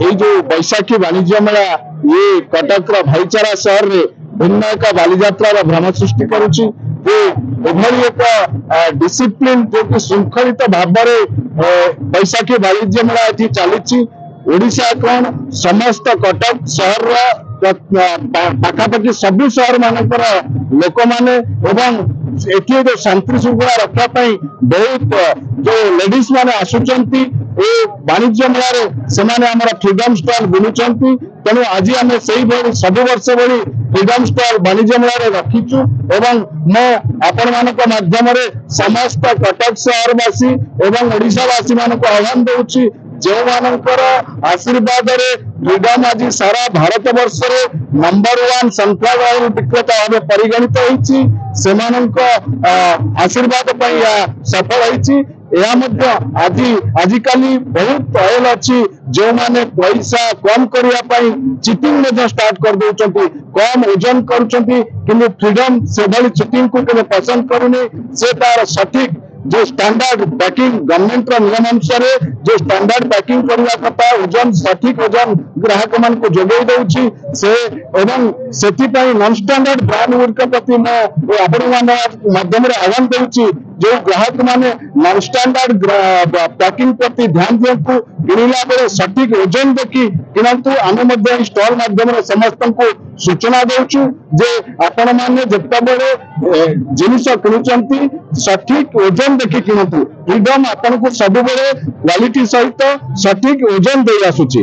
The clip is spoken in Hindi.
ये जो बैशाखी वाणिज्य मेला ये कटक भाईचारा सहर में भिन्न एक बालीजात्रा भ्रम सृष्टि करुच्ची एक डिसिप्लिन जो कि श्रृंखलित भाव बैशाखी वाणिज्य मेला ये चली ओडिशा कौन समस्त कटक सहर पाखापाखि सबु सहर मानकर लोक मैंने एठी जो शांति श्रृंखला रखापी बहुत जो लेडीज माने आसुचंती वाणिज्य मेला से फ्रीडम स्टॉल बुलूचंती तेणु आज आम से सब वर्ष भली फ्रीडम स्टॉल वाणिज्य मेला रखीचु एवं मो आपण मानक माध्यम समस्त कटक सहरवासी एवं ओडिशावासी मानक आह्वान दूची जो मानकर आशीर्वाद फ्रीडम आज सारा भारत वर्ष नंबर 1 सनफ्लावर ऑयल विक्रेता भाव परिगणित होती आशीर्वाद सफल होती आजिकल बहुत ऑयल अच्छी जो माने पैसा कम करने चिटिंग स्टार्ट कर दौरान कम ओजन कर फ्रीडम से भाई चिटिंग को पसंद करूनी से तार सठिक जो स्टैंडर्ड पैकिंग गवर्नमेंट नियम अनुसार जो स्टैंडर्ड पैकिंग करने कथा ओजन सठिक ओजन ग्राहक मान को जोगे दौची से नॉन स्टैंडर्ड ब्रांड गुड़िक प्रति माध्यम आह्वान दूची जो ग्राहक माने नॉन स्टैंडर्ड पैकिंग प्रति ध्यान दिंतु किणला बेले सठिक ओजन देखी किणतु आम स्टॉल माध्यम समस्त को सूचना दौचु जे आपण मैंने जिते जिनिस किणुंट सठिक ओजन देखी किणतु फ्रीडम आपन को सब क्वालिटी सहित सठिक ओजन दे आसुची।